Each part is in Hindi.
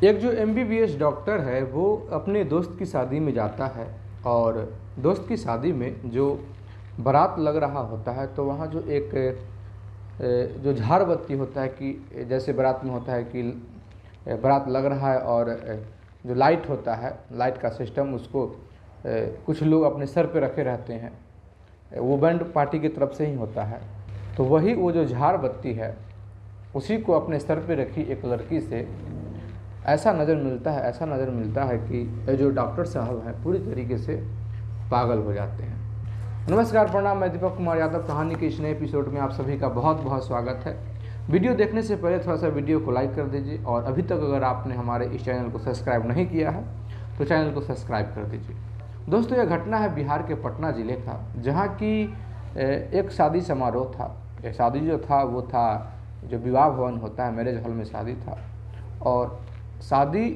एक जो एमबीबीएस डॉक्टर है वो अपने दोस्त की शादी में जाता है और दोस्त की शादी में जो बारात लग रहा होता है तो वहाँ जो एक जो झाड़ बत्ती होता है कि जैसे बारात में होता है कि बारात लग रहा है और जो लाइट होता है, लाइट का सिस्टम, उसको कुछ लोग अपने सर पे रखे रहते हैं। वो बैंड पार्टी की तरफ से ही होता है। तो वही वो जो झाड़ बत्ती है उसी को अपने सर पे रखी एक लड़की से ऐसा नज़र मिलता है कि जो डॉक्टर साहब हैं पूरी तरीके से पागल हो जाते हैं। नमस्कार, प्रणाम। मैं दीपक कुमार यादव। कहानी के इस नए एपिसोड में आप सभी का बहुत बहुत स्वागत है। वीडियो देखने से पहले थोड़ा सा वीडियो को लाइक कर दीजिए और अभी तक अगर आपने हमारे इस चैनल को सब्सक्राइब नहीं किया है तो चैनल को सब्सक्राइब कर दीजिए। दोस्तों, यह घटना है बिहार के पटना ज़िले का, जहाँ की एक शादी समारोह था। शादी जो था वो था जो विवाह भवन होता है, मैरिज हॉल में शादी था। और शादी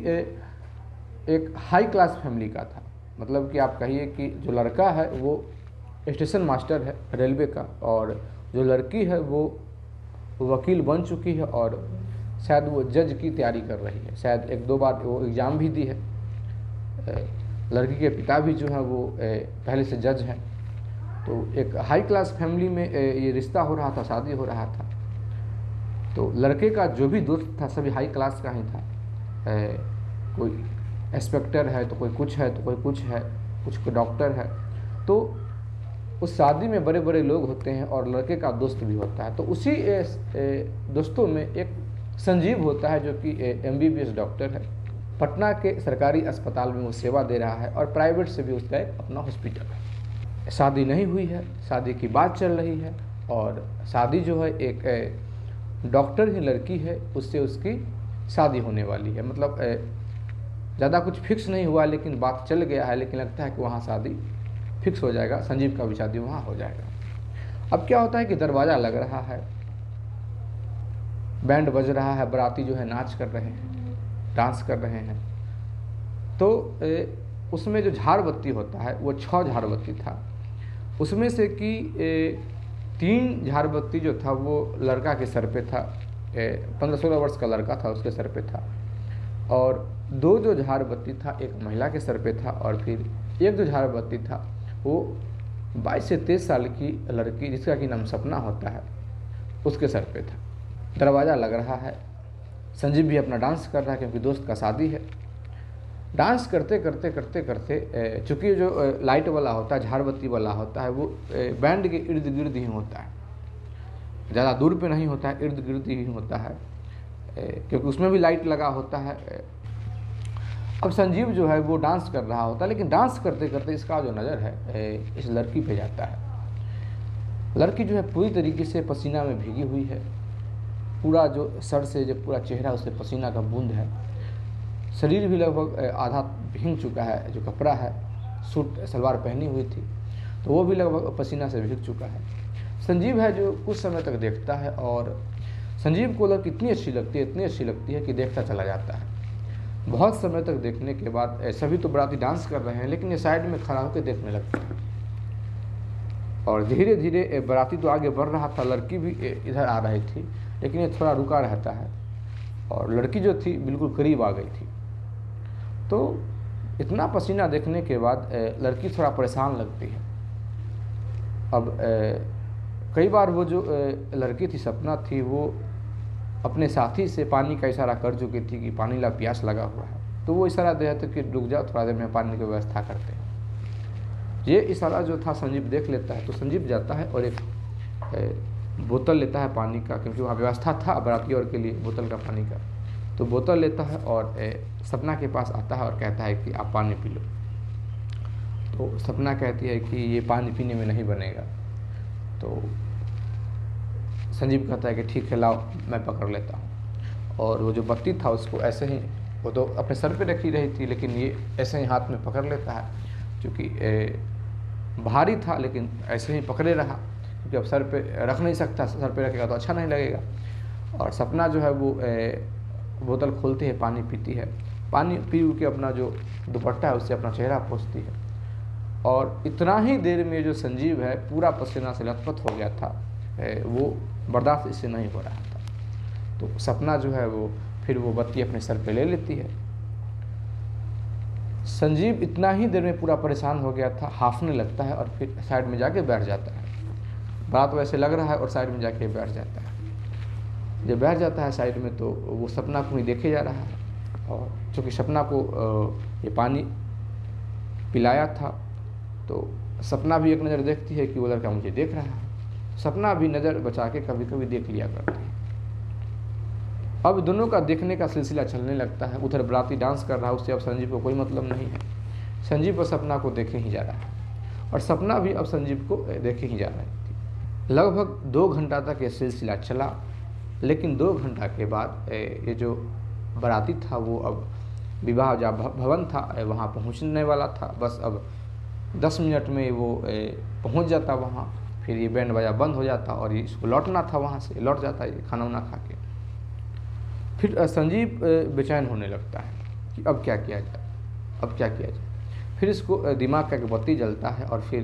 एक हाई क्लास फैमिली का था। मतलब कि आप कहिए कि जो लड़का है वो स्टेशन मास्टर है रेलवे का और जो लड़की है वो वकील बन चुकी है और शायद वो जज की तैयारी कर रही है। शायद एक दो बार वो एग्ज़ाम भी दी है। लड़की के पिता भी जो है वो पहले से जज हैं। तो एक हाई क्लास फैमिली में ये रिश्ता हो रहा था, शादी हो रहा था। तो लड़के का जो भी दोस्त था सभी हाई क्लास का ही था। कोई इंस्पेक्टर है तो कोई कुछ है तो कोई कुछ है, कुछ को डॉक्टर है। तो उस शादी में बड़े बड़े लोग होते हैं और लड़के का दोस्त भी होता है। तो उसी दोस्तों में एक संजीव होता है जो कि एमबीबीएस डॉक्टर है। पटना के सरकारी अस्पताल में वो सेवा दे रहा है और प्राइवेट से भी उसका एक अपना हॉस्पिटल है। शादी नहीं हुई है, शादी की बात चल रही है और शादी जो है एक डॉक्टर ही लड़की है, उससे उसकी शादी होने वाली है। मतलब ज़्यादा कुछ फिक्स नहीं हुआ लेकिन बात चल गया है, लेकिन लगता है कि वहाँ शादी फिक्स हो जाएगा, संजीव का भी शादी वहाँ हो जाएगा। अब क्या होता है कि दरवाज़ा लग रहा है, बैंड बज रहा है, बाराती जो है नाच कर रहे हैं, डांस कर रहे हैं। तो उसमें जो झाड़ बत्ती होता है वो 6 झाड़ बत्ती था। उसमें से कि 3 झाड़ बत्ती जो था वो लड़का के सर पे था। 15-16 वर्ष का लड़का था, उसके सर पे था। और 2 जो झाड़ बत्ती था एक महिला के सर पे था और फिर एक जो झाड़ बत्ती था वो 22 से 23 साल की लड़की जिसका कि नाम सपना होता है उसके सर पे था। दरवाज़ा लग रहा है, संजीव भी अपना डांस कर रहा है क्योंकि दोस्त का शादी है। डांस करते करते चूँकि जो लाइट वाला होता है, झाड़ बत्ती वाला होता है, वो बैंड के इर्द गिर्द ही होता है, ज़्यादा दूर पे नहीं होता है, इर्द गिर्द ही होता है, क्योंकि उसमें भी लाइट लगा होता है। अब संजीव जो है वो डांस कर रहा होता है, लेकिन डांस करते करते इसका जो नज़र है इस लड़की पे जाता है। लड़की जो है पूरी तरीके से पसीना में भीगी हुई है। पूरा जो सर से जो पूरा चेहरा उससे पसीना का बूंद है। शरीर भी लगभग आधा भीग चुका है। जो कपड़ा है, सूट सलवार पहनी हुई थी, तो वो भी लगभग पसीना से भीग चुका है। संजीव है जो कुछ समय तक देखता है और संजीव को लड़की इतनी अच्छी लगती है कि देखता चला जाता है। बहुत समय तक देखने के बाद सभी तो बराती डांस कर रहे हैं लेकिन ये साइड में खड़ा होकर देखने लगता है। और धीरे धीरे बराती तो आगे बढ़ रहा था, लड़की भी इधर आ रही थी, लेकिन ये थोड़ा रुका रहता है और लड़की जो थी बिल्कुल करीब आ गई थी। तो इतना पसीना देखने के बाद लड़की थोड़ा परेशान लगती है। अब कई बार वो जो लड़की थी, सपना थी, वो अपने साथी से पानी का इशारा कर चुकी थी कि पानी ला, प्यास लगा हुआ है। तो वो इशारा दे रहे थे कि रुक जाओ, थोड़ा देर में पानी की व्यवस्था करते हैं। ये इशारा जो था संजीव देख लेता है। तो संजीव जाता है और एक बोतल लेता है पानी का, क्योंकि वहाँ व्यवस्था था बाराती और के लिए बोतल का पानी का। तो बोतल लेता है और सपना के पास आता है और कहता है कि आप पानी पी लो। तो सपना कहती है कि ये पानी पीने में नहीं बनेगा। तो संजीव कहता है कि ठीक है, लाओ मैं पकड़ लेता हूँ। और वो जो बत्ती था उसको ऐसे ही, वो तो अपने सर पे रखी रही थी, लेकिन ये ऐसे ही हाथ में पकड़ लेता है। क्योंकि भारी था लेकिन ऐसे ही पकड़े रहा, क्योंकि अब सर पे रख नहीं सकता, सर पे रखेगा तो अच्छा नहीं लगेगा। और सपना जो है वो बोतल खोलती है, पानी पीती है। पानी पी के अपना जो दुपट्टा है उससे अपना चेहरा पोंछती है। और इतना ही देर में जो संजीव है पूरा पसीना से लथपथ हो गया था, वो बर्दाश्त इससे नहीं हो रहा था। तो सपना जो है वो फिर वो बत्ती अपने सर पे ले लेती है। संजीव इतना ही देर में पूरा परेशान हो गया था, हाफने लगता है और फिर साइड में जाके बैठ जाता है। बात वैसे लग रहा है और साइड में जाके बैठ जाता है। जब बैठ जाता है साइड में तो वो सपना को ही देखे जा रहा है, और चूँकि सपना को ये पानी पिलाया था तो सपना भी एक नज़र देखती है कि वो लड़का मुझे देख रहा है। सपना भी नज़र बचा के कभी कभी देख लिया करती है। अब दोनों का देखने का सिलसिला चलने लगता है। उधर बराती डांस कर रहा है, उससे अब संजीव को कोई मतलब नहीं है। संजीव और सपना को देखे ही जा रहा है और सपना भी अब संजीव को देखे ही जा रही थी। लगभग 2 घंटा तक ये सिलसिला चला, लेकिन 2 घंटा के बाद ये जो बराती था वो अब विवाह जहाँ भवन था वहाँ पहुँचने वाला था। बस अब 10 मिनट में वो पहुँच जाता वहाँ, फिर ये बैंड बाजा बंद हो जाता और ये इसको लौटना था, वहाँ से लौट जाता ये खाना वाना खा के। फिर संजीव बेचैन होने लगता है कि अब क्या किया जाए, अब क्या किया जाए। फिर इसको दिमाग का एक बत्ती जलता है और फिर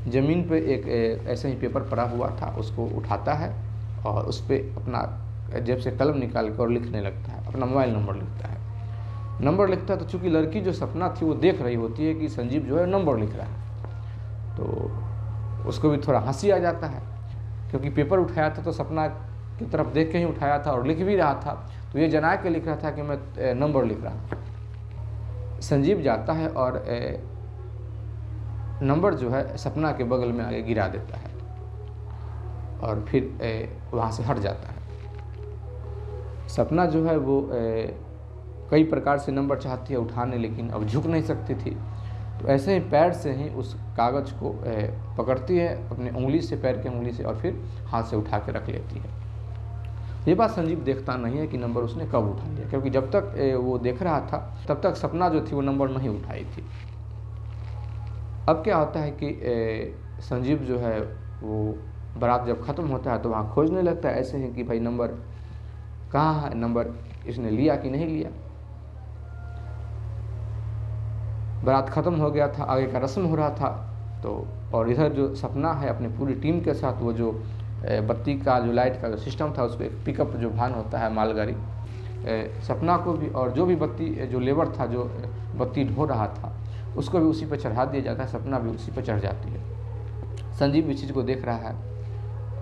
ज़मीन पे एक ऐसे ही पेपर पड़ा हुआ था, उसको उठाता है और उस पर अपना जेब से कलम निकाल कर और लिखने लगता है, अपना मोबाइल नंबर लिखता है। नंबर लिखता है तो चूँकि लड़की जो सपना थी वो देख रही होती है कि संजीव जो है नंबर लिख रहा है, तो उसको भी थोड़ा हंसी आ जाता है, क्योंकि पेपर उठाया था तो सपना की तरफ देख के ही उठाया था और लिख भी रहा था, तो ये जना के लिख रहा था कि मैं नंबर लिख रहा हूँ। संजीव जाता है और नंबर जो है सपना के बगल में आगे गिरा देता है और फिर वहाँ से हट जाता है। सपना जो है वो कई प्रकार से नंबर चाहती है उठाने, लेकिन अब झुक नहीं सकती थी, तो ऐसे ही पैर से ही उस कागज़ को पकड़ती है अपने उंगली से, पैर की उंगली से, और फिर हाथ से उठा के रख लेती है। ये बात संजीव देखता नहीं है कि नंबर उसने कब उठा लिया, क्योंकि जब तक वो देख रहा था तब तक सपना जो थी वो नंबर नहीं उठाई थी। अब क्या होता है कि संजीव जो है वो बारात जब ख़त्म होता है तो वहाँ खोजने लगता है ऐसे ही कि भाई नंबर कहाँ है, नंबर इसने लिया कि नहीं लिया। बारात ख़त्म हो गया था, आगे का रस्म हो रहा था, तो और इधर जो सपना है अपनी पूरी टीम के साथ वो जो बत्ती का जो लाइट का जो सिस्टम था उसको एक पिकअप जो वाहन होता है मालगाड़ी, सपना को भी और जो भी बत्ती जो लेबर था जो बत्ती ढो रहा था उसको भी उसी पर चढ़ा दिया जाता है, सपना भी उसी पर चढ़ जाती है। संजीव इस चीज़ को देख रहा है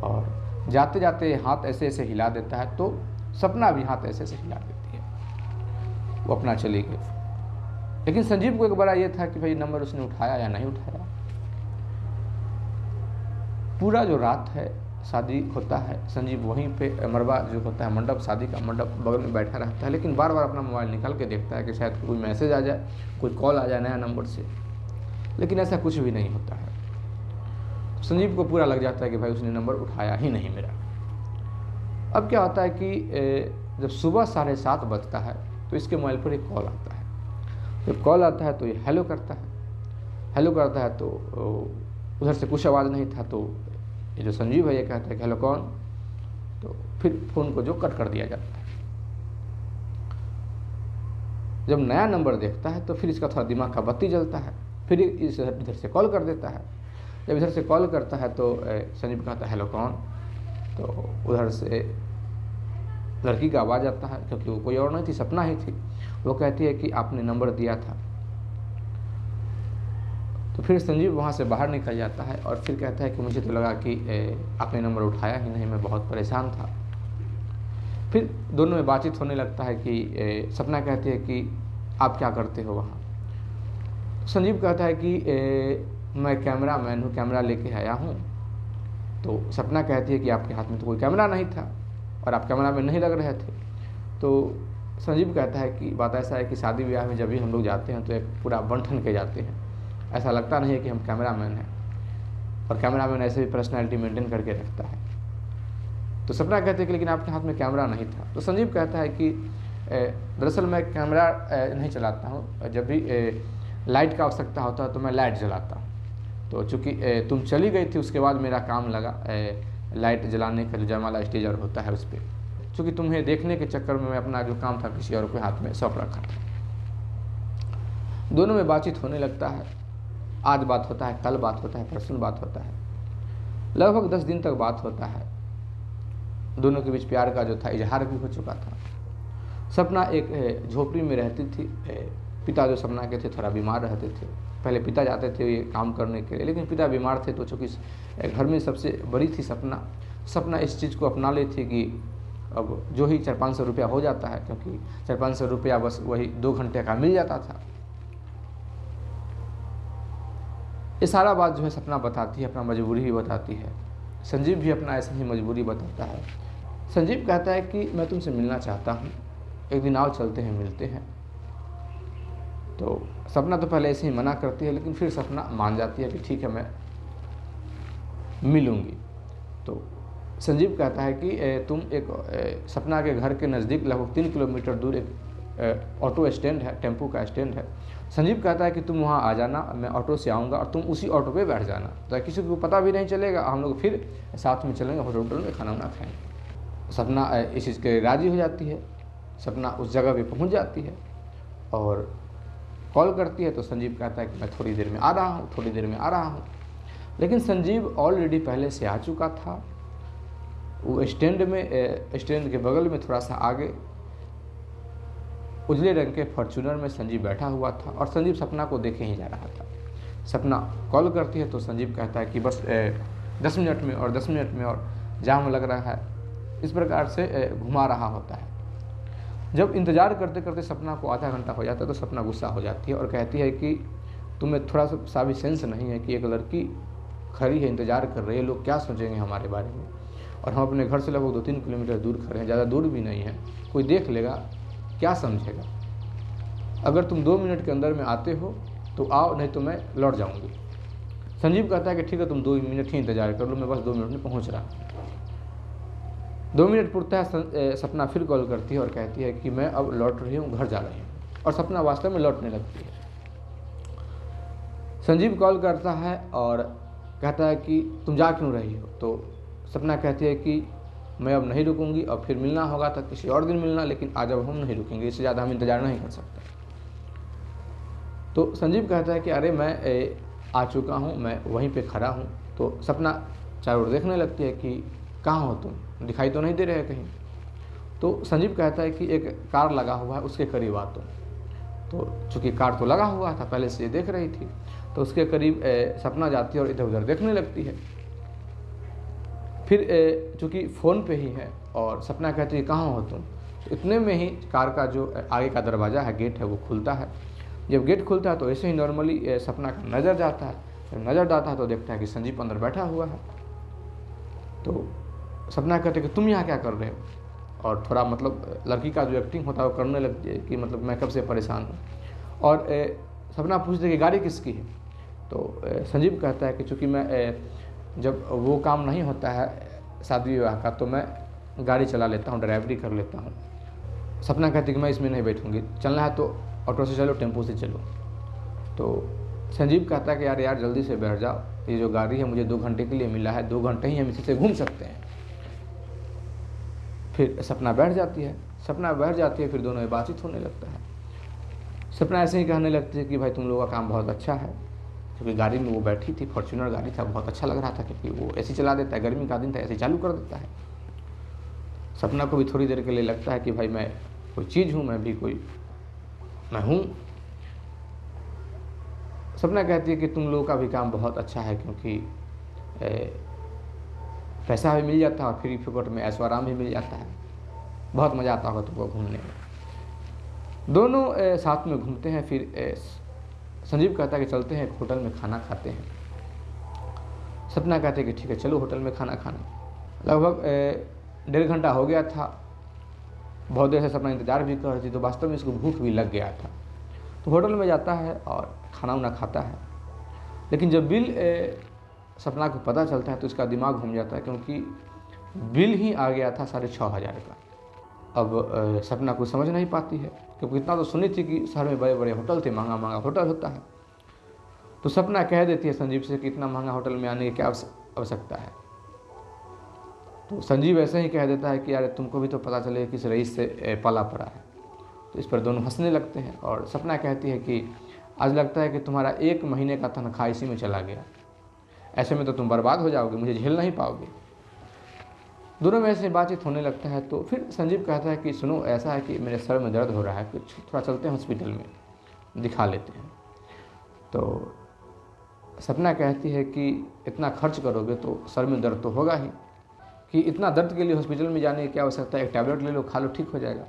और जाते जाते हाथ ऐसे ऐसे हिला देता है, तो सपना भी हाथ ऐसे ऐसे हिला देती है, वो अपना चली गई। लेकिन संजीव को एक बड़ा ये था कि भाई नंबर उसने उठाया या नहीं उठाया। पूरा जो रात है शादी होता है, संजीव वहीं पे मरबा जो होता है मंडप, शादी का मंडप बगल में बैठा रहता है, लेकिन बार बार अपना मोबाइल निकाल के देखता है कि शायद कोई मैसेज आ जाए, कोई कॉल आ जाए नया नंबर से, लेकिन ऐसा कुछ भी नहीं होता है। संजीव को पूरा लग जाता है कि भाई उसने नंबर उठाया ही नहीं मेरा। अब क्या होता है कि जब सुबह 7:30 बजता है तो इसके मोबाइल पर एक कॉल आता है। जब कॉल आता है तो ये हेलो करता है, हेलो करता है तो उधर से कुछ आवाज़ नहीं था, तो ये जो संजीव है ये कहता है कि हेलो कौन, तो फिर फ़ोन को जो कट कर दिया जाता है। जब नया नंबर देखता है तो फिर इसका थोड़ा दिमाग का बत्ती जलता है, फिर इस इधर से कॉल कर देता है। जब इधर से कॉल करता है तो संजीव कहता है हेलो कौन, तो उधर से लड़की का आवाज़ आता है, क्योंकि वो कोई और नहीं थी, सपना ही थी। वो कहती है कि आपने नंबर दिया था। तो फिर संजीव वहाँ से बाहर निकल जाता है और फिर कहता है कि मुझे तो लगा कि आपने नंबर उठाया ही नहीं, मैं बहुत परेशान था। फिर दोनों में बातचीत होने लगता है कि सपना कहती है कि आप क्या करते हो वहाँ। संजीव कहता है कि मैं कैमरा मैन हूँ, कैमरा लेके आया हूँ। तो सपना कहती है कि आपके हाथ में तो कोई कैमरा नहीं था और आप कैमरा में नहीं लग रहे थे। तो संजीव कहता है कि बात ऐसा है कि शादी ब्याह में जब भी हम लोग जाते हैं तो एक पूरा बंठन के जाते हैं, ऐसा लगता नहीं है कि हम कैमरामैन हैं, और कैमरामैन ऐसे भी पर्सनैलिटी मेंटेन करके रखता है। तो सपना कहते हैं कि लेकिन आपके हाथ में कैमरा नहीं था। तो संजीव कहता है कि दरअसल मैं कैमरा नहीं चलाता हूँ, जब भी लाइट का आवश्यकता होता है तो मैं लाइट जलाता हूँ। तो चूँकि तुम चली गई थी उसके बाद मेरा काम लगा लाइट जलाने का, जो जयमाला स्टेजर होता है उस पर, चूँकि तुम्हें देखने के चक्कर में मैं अपना जो काम था किसी और के हाथ में सौंप रखा था। दोनों में बातचीत होने लगता है, आज बात होता है, कल बात होता है, परसों बात होता है, लगभग 10 दिन तक बात होता है। दोनों के बीच प्यार का जो था इजहार भी हो चुका था। सपना एक झोपड़ी में रहती थी। पिता जो सपना के थे थोड़ा बीमार रहते थे। पहले पिता जाते थे ये काम करने के लिए, लेकिन पिता बीमार थे तो चूँकि घर में सबसे बड़ी थी सपना इस चीज़ को अपना ली थी कि अब जो ही 400-500 रुपया हो जाता है, क्योंकि 400-500 रुपया बस वही 2 घंटे का मिल जाता था। ये सारा बात जो है सपना बताती है, अपना मजबूरी भी बताती है। संजीव भी अपना ऐसा ही मजबूरी बताता है। संजीव कहता है कि मैं तुमसे मिलना चाहता हूँ, एक दिन आओ चलते हैं, मिलते हैं। तो सपना तो पहले ऐसे ही मना करती है, लेकिन फिर सपना मान जाती है कि ठीक है मैं मिलूँगी। तो संजीव कहता है कि तुम एक सपना के घर के नज़दीक लगभग 3 किलोमीटर दूर एक ऑटो स्टैंड है, टेम्पो का स्टैंड है। संजीव कहता है कि तुम वहाँ आ जाना, मैं ऑटो से आऊँगा और तुम उसी ऑटो पे बैठ जाना, तो किसी को पता भी नहीं चलेगा। हम लोग फिर साथ में चलेंगे, होटल में खाना वाना खाएंगे। सपना इस चीज़ के राज़ी हो जाती है। सपना उस जगह पे पहुँच जाती है और कॉल करती है। तो संजीव कहता है कि मैं थोड़ी देर में आ रहा हूँ। लेकिन संजीव ऑलरेडी पहले से आ चुका था। वो स्टैंड के बगल में थोड़ा सा आगे उजले रंग के फॉर्च्यूनर में संजीव बैठा हुआ था और संजीव सपना को देखे ही जा रहा था। सपना कॉल करती है तो संजीव कहता है कि बस 10 मिनट में और जाम लग रहा है। इस प्रकार से घुमा रहा होता है। जब इंतज़ार करते करते सपना को आधा घंटा हो जाता है तो सपना गुस्सा हो जाती है और कहती है कि तुम्हें थोड़ा सा भी सेंस नहीं है कि एक लड़की खड़ी है, इंतज़ार कर रही है, लोग क्या सोचेंगे हमारे बारे में, और हम अपने घर से लगभग 2-3 किलोमीटर दूर खड़े हैं, ज़्यादा दूर भी नहीं है, कोई देख लेगा, क्या समझेगा। अगर तुम 2 मिनट के अंदर में आते हो तो आओ, नहीं तो मैं लौट जाऊंगी। संजीव कहता है कि ठीक है तुम 2 मिनट ही इंतज़ार कर लो, मैं बस 2 मिनट में पहुंच रहा हूँ। 2 मिनट पूछता है, सपना फिर कॉल करती है और कहती है कि मैं अब लौट रही हूँ, घर जा रही हूँ, और सपना वास्तव में लौटने लगती है। संजीव कॉल करता है और कहता है कि तुम जा क्यों रही हो। तो सपना कहती है कि मैं अब नहीं रुकूंगी, और फिर मिलना होगा तो किसी और दिन मिलना, लेकिन आज अब हम नहीं रुकेंगे, इससे ज़्यादा हम इंतज़ार नहीं कर सकते। तो संजीव कहता है कि अरे मैं आ चुका हूँ, मैं वहीं पे खड़ा हूँ। तो सपना चारों ओर देखने लगती है कि कहाँ हो तुम, दिखाई तो नहीं दे रहे कहीं। तो संजीव कहता है कि एक कार लगा हुआ है, उसके करीब आ तुम। तो चूँकि कार तो लगा हुआ था, पहले से देख रही थी, तो उसके करीब सपना जाती है और इधर उधर देखने लगती है। फिर चूँकि फ़ोन पे ही है और सपना कहती है कहाँ हो तुम। तो इतने में ही कार का जो आगे का दरवाज़ा है, गेट है, वो खुलता है। जब गेट खुलता है तो ऐसे ही नॉर्मली सपना का नज़र जाता है। जब नज़र जाता है तो देखता है कि संजीव अंदर बैठा हुआ है। तो सपना कहते हैं कि तुम यहाँ क्या कर रहे हो, और थोड़ा मतलब लड़की का जो एक्टिंग होता है वो करने लगती है कि मतलब मैं कब से परेशान हूँ। और सपना पूछते कि गाड़ी किसकी है। तो संजीव कहता है कि चूँकि मैं जब वो काम नहीं होता है शादी विवाह का तो मैं गाड़ी चला लेता हूँ, ड्राइवरी कर लेता हूँ। सपना कहती है कि मैं इसमें नहीं बैठूँगी, चलना है तो ऑटो से चलो, टेम्पो से चलो। तो संजीव कहता है कि यार जल्दी से बैठ जाओ, ये जो गाड़ी है मुझे 2 घंटे के लिए मिला है, 2 घंटे ही हम इसी से घूम सकते हैं। फिर सपना बैठ जाती है। फिर दोनों में बातचीत होने लगता है। सपना ऐसे ही कहने लगती है कि भाई तुम लोगों का काम बहुत अच्छा है, क्योंकि गाड़ी में वो बैठी थी, फॉर्च्यूनर गाड़ी था, बहुत अच्छा लग रहा था, क्योंकि वो ऐसे चला देता है, गर्मी का दिन था, ऐसे चालू कर देता है। सपना को भी थोड़ी देर के लिए लगता है कि भाई मैं कोई चीज़ हूँ, मैं हूँ। सपना कहती है कि तुम लोगों का भी काम बहुत अच्छा है, क्योंकि पैसा भी मिल जाता है और फ्री फोकट में ऐशो आराम भी मिल जाता है, बहुत मज़ा आता होगा तुमको घूमने में। दोनों साथ में घूमते हैं। फिर संजीव कहता है कि चलते हैं होटल में खाना खाते हैं। सपना कहते हैं कि ठीक है चलो होटल में खाना खाना। लगभग 1.5 घंटा हो गया था। बहुत देर से सपना इंतज़ार भी कर रही थी, तो वास्तव में इसको भूख भी लग गया था। तो होटल में जाता है और खाना वाना खाता है। लेकिन जब बिल सपना को पता चलता है तो इसका दिमाग घूम जाता है, क्योंकि बिल ही आ गया था 6,500 का। अब सपना कुछ समझ नहीं पाती है, क्योंकि इतना तो सुनी थी कि शहर में बड़े बड़े होटल थे, महंगा महंगा होटल होता है। तो सपना कह देती है संजीव से कि इतना महंगा होटल में आने की क्या आवश्यकता है। तो संजीव ऐसे ही कह देता है कि यार तुमको भी तो पता चले कि इस रईस से पाला पड़ा है। तो इस पर दोनों हंसने लगते हैं और सपना कहती है कि आज लगता है कि तुम्हारा 1 महीने का तनख्वाह इसी में चला गया, ऐसे में तो तुम बर्बाद हो जाओगे, मुझे झेल नहीं पाओगे। दोनों में ऐसे बातचीत होने लगता है। तो फिर संजीव कहता है कि सुनो, ऐसा है कि मेरे सर में दर्द हो रहा है, कुछ थोड़ा चलते हैं हॉस्पिटल में, दिखा लेते हैं। तो सपना कहती है कि इतना खर्च करोगे तो सर में दर्द तो होगा ही, कि इतना दर्द के लिए हॉस्पिटल में जाने की क्या आवश्यकता है, एक टैबलेट ले लो, खा लो, ठीक हो जाएगा।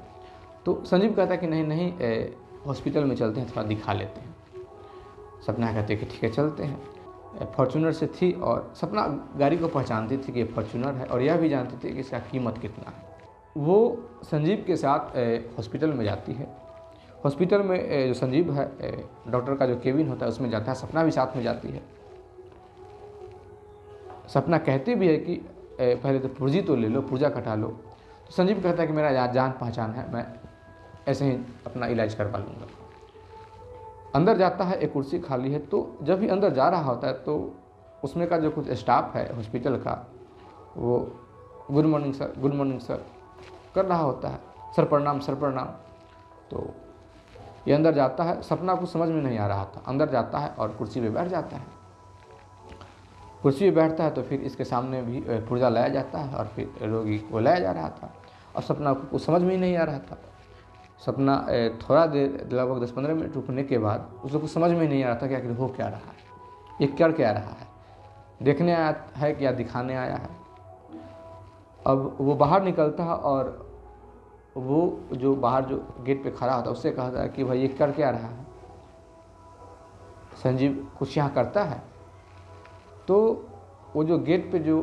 तो संजीव कहता है कि नहीं नहीं, हॉस्पिटल में चलते हैं, थोड़ा दिखा लेते हैं। सपना कहते हैं कि ठीक है चलते हैं। फॉर्च्यूनर से थी और सपना गाड़ी को पहचानती थी कि ये फॉर्च्यूनर है, और यह भी जानती थी कि इसका कीमत कितना है। वो संजीव के साथ हॉस्पिटल में जाती है। हॉस्पिटल में जो संजीव है, डॉक्टर का जो केबिन होता है उसमें जाता है, सपना भी साथ में जाती है। सपना कहती भी है कि पहले तो पुर्जी तो ले लो, पुर्जा कटा लो। तो संजीव कहता है कि मेरा जान पहचान है, मैं ऐसे ही अपना इलाज करवा लूँगा। अंदर जाता है, एक कुर्सी खाली है। तो जब भी अंदर जा रहा होता है तो उसमें का जो कुछ स्टाफ है हॉस्पिटल का, वो गुड मॉर्निंग सर कर रहा होता है, सर प्रणाम सर प्रणाम। तो ये अंदर जाता है, सपना को समझ में नहीं आ रहा था, अंदर जाता है और कुर्सी पे बैठ जाता है। कुर्सी पे बैठता है तो फिर इसके सामने भी पुर्जा लाया जाता है और फिर रोगी को लाया जा रहा था, और सपना को कुछ समझ में ही नहीं आ रहा था। सपना थोड़ा देर, लगभग 10-15 मिनट रुकने के बाद उसको कुछ समझ में नहीं आ रहा था कि आखिर हो क्या रहा है, ये कर क्या रहा है, देखने आया है क्या दिखाने आया है। अब वो बाहर निकलता है और वो जो बाहर जो गेट पे खड़ा होता है उससे कहता है कि भाई ये कर क्या रहा है। संजीव कुछ यहाँ करता है। तो वो जो गेट पे जो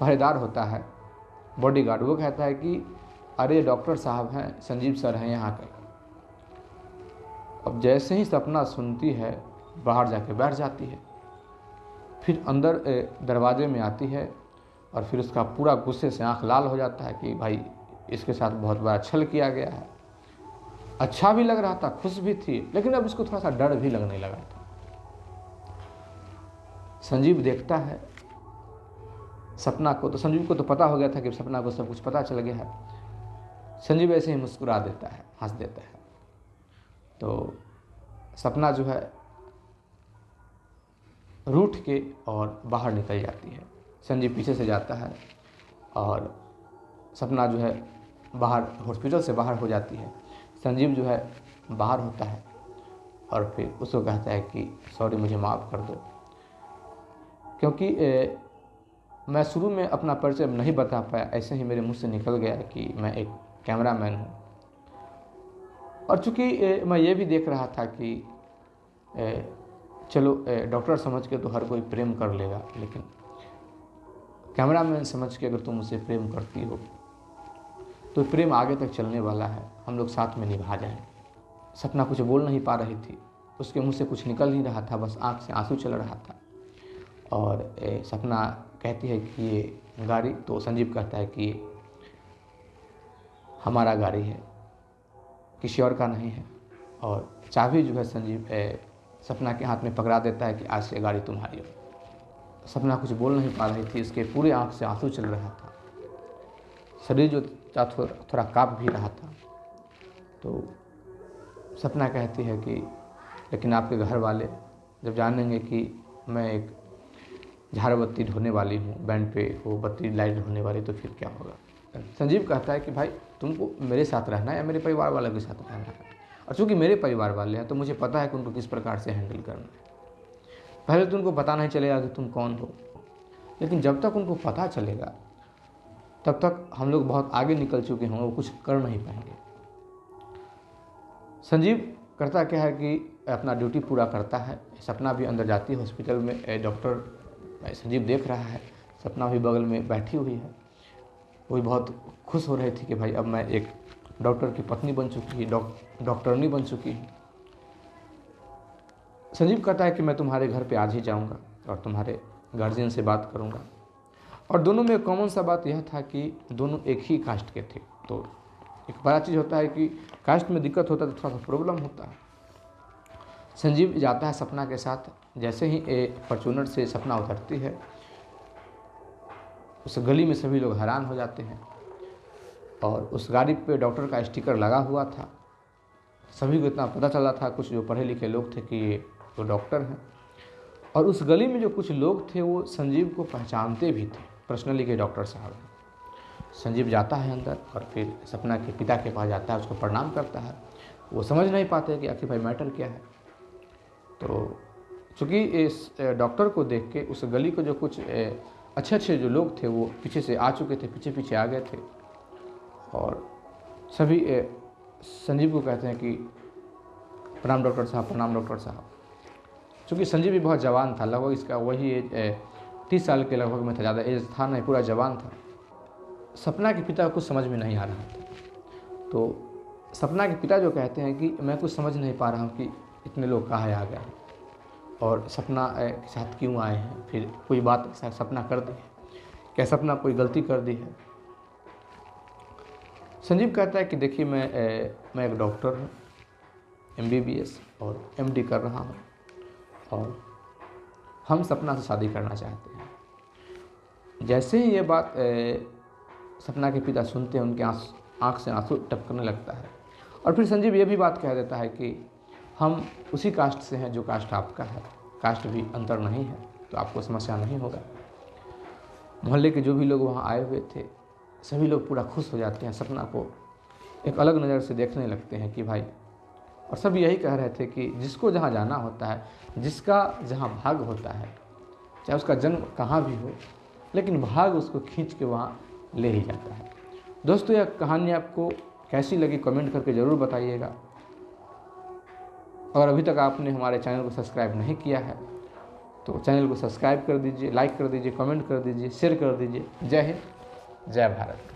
पहरेदार होता है, बॉडीगार्ड, वो कहता है कि अरे डॉक्टर साहब हैं, संजीव सर हैं यहाँ के। अब जैसे ही सपना सुनती है बाहर जाके बैठ जाती है, फिर अंदर दरवाजे में आती है और फिर उसका पूरा गुस्से से आंख लाल हो जाता है कि भाई इसके साथ बहुत बड़ा छल किया गया है। अच्छा भी लग रहा था, खुश भी थी, लेकिन अब इसको थोड़ा सा डर भी लगने लगा था। संजीव देखता है सपना को, तो संजीव को तो पता हो गया था कि सपना को सब कुछ पता चल गया है। संजीव ऐसे ही मुस्कुरा देता है, हंस देता है। तो सपना जो है रूठ के और बाहर निकल जाती है। संजीव पीछे से जाता है और सपना जो है बाहर, हॉस्पिटल से बाहर हो जाती है। संजीव जो है बाहर होता है और फिर उसको कहता है कि सॉरी, मुझे माफ़ कर दो, क्योंकि मैं शुरू में अपना परिचय नहीं बता पाया, ऐसे ही मेरे मुंह से निकल गया कि मैं एक कैमरामैन हूँ। और चूँकि मैं ये भी देख रहा था कि चलो डॉक्टर समझ के तो हर कोई प्रेम कर लेगा, लेकिन कैमरामैन समझ के अगर तुम मुझसे प्रेम करती हो तो प्रेम आगे तक चलने वाला है, हम लोग साथ में निभा जाएं। सपना कुछ बोल नहीं पा रही थी, उसके मुंह से कुछ निकल नहीं रहा था, बस आँख से आंसू चल रहा था। और सपना कहती है कि ये गाड़ी, तो संजीव कहता है कि ये हमारा गाड़ी है, किसी और का नहीं है। और चाबी जो है संजीव सपना के हाथ में पकड़ा देता है कि आज से गाड़ी तुम्हारी हो। सपना कुछ बोल नहीं पा रही थी, इसके पूरे आँख से आंसू चल रहा था, शरीर जो थोड़ा काँप भी रहा था। तो सपना कहती है कि लेकिन आपके घर वाले जब जानेंगे कि मैं एक झाड़ बत्ती ढोने वाली हूँ, बैंड पे वो बत्ती लाइट ढोने वाली, तो फिर क्या होगा। संजीव कहता है कि भाई तुमको मेरे साथ रहना है या मेरे परिवार वालों के साथ रहना है। और चूँकि मेरे परिवार वाले हैं तो मुझे पता है कि उनको किस प्रकार से हैंडल करना है। पहले तो उनको पता नहीं चलेगा कि तुम कौन हो, लेकिन जब तक उनको पता चलेगा तब तक हम लोग बहुत आगे निकल चुके होंगे, वो कुछ कर नहीं पाएंगे। संजीव करता क्या है कि अपना ड्यूटी पूरा करता है। सपना भी अंदर जाती है हॉस्पिटल में, डॉक्टर संजीव देख रहा है, सपना भी बगल में बैठी हुई है। वो भी बहुत खुश हो रही थी कि भाई अब मैं एक डॉक्टर की पत्नी बन चुकी है, डॉक्टरनी बन चुकी हूँ। संजीव कहता है कि मैं तुम्हारे घर पे आज ही जाऊँगा और तुम्हारे गार्जियन से बात करूँगा। और दोनों में कॉमन सा बात यह था कि दोनों एक ही कास्ट के थे। तो एक बड़ा चीज़ होता है कि कास्ट में दिक्कत होता है तो थोड़ा सा प्रॉब्लम होता है। संजीव जाता है सपना के साथ। जैसे ही फॉर्च्यूनर से सपना उतरती है, उस गली में सभी लोग हैरान हो जाते हैं। और उस गाड़ी पे डॉक्टर का स्टिकर लगा हुआ था। सभी को इतना पता चला था, कुछ जो पढ़े लिखे लोग थे, कि ये तो डॉक्टर हैं। और उस गली में जो कुछ लोग थे वो संजीव को पहचानते भी थे पर्सनली कि डॉक्टर साहब हैं। संजीव जाता है अंदर और फिर सपना के पिता के पास जाता है, उसको प्रणाम करता है। वो समझ नहीं पाते कि आखिर भाई मैटर क्या है। तो चूँकि इस डॉक्टर को देख के उस गली को जो कुछ अच्छे अच्छे जो लोग थे वो पीछे से आ चुके थे, पीछे पीछे आ गए थे और सभी संजीव को कहते हैं कि प्रणाम डॉक्टर साहब, प्रणाम डॉक्टर साहब। चूँकि संजीव भी बहुत जवान था, लगभग इसका वही 30 साल के लगभग में था, ज़्यादा एज था नहीं, पूरा जवान था। सपना के पिता को कुछ समझ में नहीं आ रहा था। तो सपना के पिता जो कहते हैं कि मैं कुछ समझ नहीं पा रहा हूँ कि इतने लोग कहाँ आ गए और सपना के साथ क्यों आए हैं, फिर कोई बात सपना कर दी है क्या, सपना कोई गलती कर दी है। संजीव कहता है कि देखिए मैं एक डॉक्टर हूँ, MBBS और MD कर रहा हूँ और हम सपना से शादी करना चाहते हैं। जैसे ही ये बात सपना के पिता सुनते हैं, उनके आँख से आंसू टपकने लगता है और फिर संजीव ये भी बात कह देता है कि हम उसी कास्ट से हैं जो कास्ट आपका है, कास्ट भी अंतर नहीं है तो आपको समस्या नहीं होगा। मोहल्ले के जो भी लोग वहाँ आए हुए थे सभी लोग पूरा खुश हो जाते हैं, सपना को एक अलग नज़र से देखने लगते हैं कि भाई, और सब यही कह रहे थे कि जिसको जहाँ जाना होता है, जिसका जहाँ भाग होता है, चाहे उसका जन्म कहाँ भी हो, लेकिन भाग उसको खींच के वहाँ ले ही जाता है। दोस्तों, यह कहानी आपको कैसी लगी कमेंट करके ज़रूर बताइएगा। और अभी तक आपने हमारे चैनल को सब्सक्राइब नहीं किया है तो चैनल को सब्सक्राइब कर दीजिए, लाइक कर दीजिए, कमेंट कर दीजिए, शेयर कर दीजिए। जय हिंद, जय भारत।